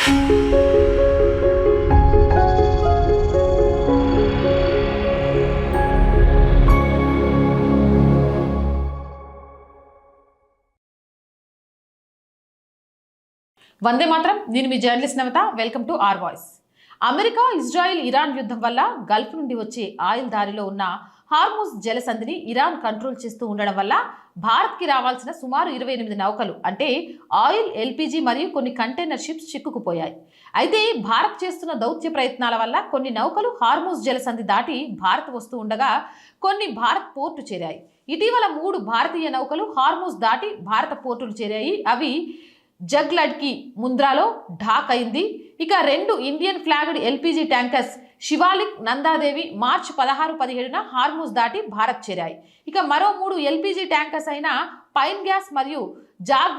వందే మాత్రం. నేను మీ journalist Navatha. Welcome to R voice. America, Israel, Iran యుద్ధం వల్ల గల్ఫ్ నుండి వచ్చే ఆయిల్ దారిలో ఉన్న హార్ముజ్ జలసంధిని ఇరాన్ కంట్రోల్ చేస్తూ ఉండడం వల్ల భారత్కి రావాల్సిన సుమారు 28 నౌకలు అంటే ఆయిల్, ఎల్పీజీ మరియు కొన్ని కంటైనర్ షిప్స్ చిక్కుకుపోయాయి. అయితే భారత్ చేస్తున్న దౌత్య ప్రయత్నాల వల్ల కొన్ని నౌకలు హార్ముజ్ జలసంధి దాటి భారత్ వస్తూ ఉండగా కొన్ని భారత్ పోర్టు చేరాయి. ఇటీవల 3 భారతీయ నౌకలు హార్ముజ్ దాటి భారత పోర్టులు చేరాయి. అవి జగ్లడ్కి ముంద్రాలో ఢాక్ అయింది. ఇక 2 Indian flagged LPG tankers Shivalik, Nanda Devi మార్చి 16-17న హార్ముజ్ దాటి భారత్ చేరాయి. ఇక మరో 3 ఎల్పీజీ ట్యాంకర్స్ అయిన పైన్ గ్యాస్ మరియు జాగ్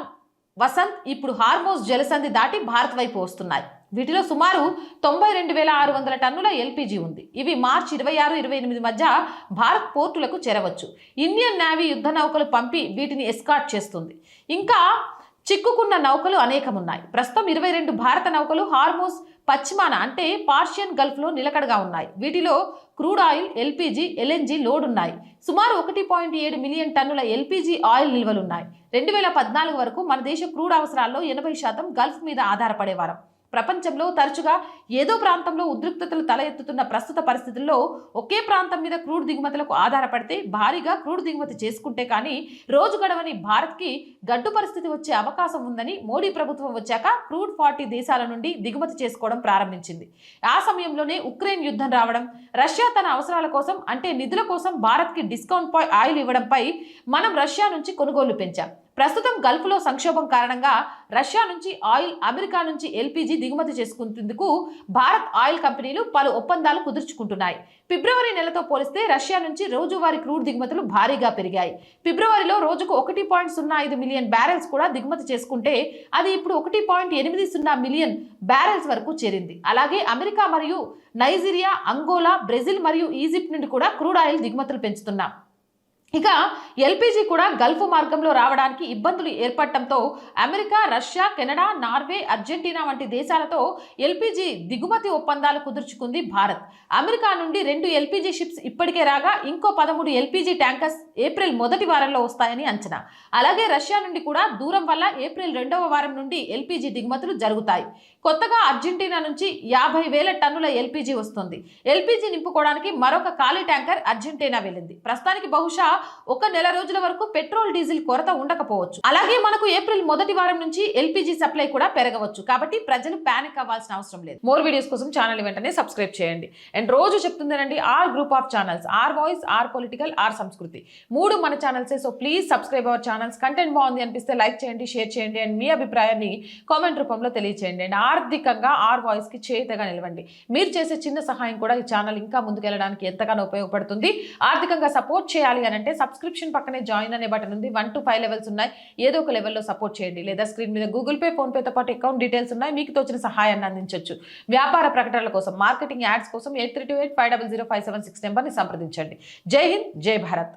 వసంత్ ఇప్పుడు హార్ముజ్ జలసంధి దాటి భారత్ వైపు వస్తున్నాయి. వీటిలో సుమారు 92,600 టన్నుల ఎల్పీజీ ఉంది. ఇవి మార్చి 26-28 మధ్య భారత్ పోర్టులకు చేరవచ్చు. ఇండియన్ నేవీ యుద్ధ నౌకలు పంపి వీటిని ఎస్కార్ట్ చేస్తుంది. ఇంకా చిక్కుకున్న నౌకలు అనేకమున్నాయి. ప్రస్తుతం 22 భారత నౌకలు హార్ముజ్ పశ్చిమాన అంటే పార్షియన్ గల్ఫ్లో నిలకడగా ఉన్నాయి. వీటిలో crude oil, LPG, LNG load ఉన్నాయి. సుమారు 1.7 మిలియన్ టన్నుల ఎల్పీజీ ఆయిల్ నిల్వలున్నాయి. 2014 వరకు మన దేశ క్రూడ్ అవసరాల్లో 80% గల్ఫ్ మీద ఆధారపడేవారం. ప్రపంచంలో తరచుగా ఏదో ప్రాంతంలో ఉద్రిక్తతలు తల ఎత్తుతున్న ప్రస్తుత పరిస్థితుల్లో ఒకే ప్రాంతం మీద క్రూడ్ దిగుమతులకు ఆధారపడితే భారీగా క్రూడ్ దిగుమతి చేసుకుంటే కానీ రోజు గడవని భారత్కి గడ్డు పరిస్థితి వచ్చే అవకాశం ఉందని మోడీ ప్రభుత్వం వచ్చాక క్రూడ్ 40 దేశాల నుండి దిగుమతి చేసుకోవడం ప్రారంభించింది. ఆ సమయంలోనే ఉక్రెయిన్ యుద్ధం రావడం, రష్యా తన అవసరాల కోసం అంటే నిధుల కోసం భారత్కి డిస్కౌంట్ పై ఆయిల్ ఇవ్వడంపై మనం రష్యా నుంచి కొనుగోలు పెంచాం. ప్రస్తుతం గల్ఫ్లో సంక్షోభం కారణంగా రష్యా నుంచి ఆయిల్, అమెరికా నుంచి ఎల్పీజీ దిగుమతి చేసుకుంటేందుకు భారత్ ఆయిల్ కంపెనీలు పలు ఒప్పందాలు కుదుర్చుకుంటున్నాయి. ఫిబ్రవరి నెలతో పోలిస్తే రష్యా నుంచి రోజువారీ క్రూడ్ దిగుమతులు భారీగా పెరిగాయి. ఫిబ్రవరిలో రోజుకు 1.05 మిలియన్ బ్యారెల్స్ కూడా దిగుమతి చేసుకుంటే అది ఇప్పుడు 1.80 మిలియన్ బ్యారెల్స్ వరకు చేరింది. అలాగే అమెరికా మరియు నైజీరియా, అంగోలా, బ్రెజిల్ మరియు ఈజిప్ట్ నుండి కూడా క్రూడ్ ఆయిల్ దిగుమతులు పెంచుతున్నాం. ఇక ఎల్పీజీ కూడా గల్ఫ్ మార్గంలో రావడానికి ఇబ్బందులు ఏర్పడటంతో America, Russia, Canada, Norway, Argentina వంటి దేశాలతో ఎల్పీజీ దిగుమతి ఒప్పందాలు కుదుర్చుకుంది భారత్. అమెరికా నుండి 2 ఎల్పీజీ షిప్స్ ఇప్పటికే రాగా ఇంకో 13 ఎల్పీజీ ట్యాంకర్స్ ఏప్రిల్ మొదటి వారంలో వస్తాయని అంచనా. అలాగే రష్యా నుండి కూడా దూరం వల్ల ఏప్రిల్ 2వ వారం నుండి ఎల్పీజీ దిగుమతులు జరుగుతాయి. కొత్తగా అర్జెంటీనా నుంచి 50,000 టన్నుల ఎల్పీజీ వస్తుంది. ఎల్పీజీ నింపుకోవడానికి మరొక ఖాళీ ట్యాంకర్ అర్జెంటీనా వెళ్ళింది. ప్రస్తుతానికి బహుశా 1 నెల రోజుల వరకు పెట్రోల్, డీజిల్ కొరత ఉండకపోవచ్చు. అలాగే మనకు ఏప్రిల్ మొదటి వారం నుంచి ఎల్పీజీ సప్లై కూడా పెరగవచ్చు. కాబట్టి ప్రజలు పానిక్ అవ్వాల్సిన అవసరం లేదు. మోర్ వీడియోస్ కోసం ఛానల్ వెంటనే సబ్స్క్రైబ్ చేయండి. అండ్ రోజు చెప్తుందేనండి R group of channels, R voice, R political, R Sanskriti 3 మన ఛానల్సే. So please subscribe our channels. Content బాగుంది అనిపిస్తే లైక్ చేయండి, షేర్ చేయండి అండ్ మీ అభిప్రాయాన్ని కామెంట్ రూపంలో తెలియచేయండి. అండ్ ఆర్థికంగా ఆర్ వాయిస్ కి చేతగా నిలవండి. మీరు చేసే చిన్న సహాయం కూడా ఈ ఛానల్ ఇంకా ముందుకెళ్ళడానికి ఎంతగానో ఉపయోగపడుతుంది. ఆర్థికంగా సపోర్ట్ చేయాలి అని అంటే సబ్స్క్రిప్షన్ పక్కనే జాయిన్ అనే బటన్ ఉంది. 1 to 5 లెవెల్స్ ఉన్నాయి. ఏదో ఒక లెవెల్లో సపోర్ట్ చేయండి. లేదా స్క్రీన్ మీద గూగుల్ పే, ఫోన్ పేతో పాటు అకౌంట్ డీటెయిల్స్ ఉన్నాయి. మీకు తోచిన సహాయాన్ని అందించవచ్చు. వ్యాపార ప్రకటనల కోసం, మార్కెటింగ్ యాడ్స్ కోసం 8328500576 నెంబర్ని సంప్రదించండి. జై హింద్, జై భారత్.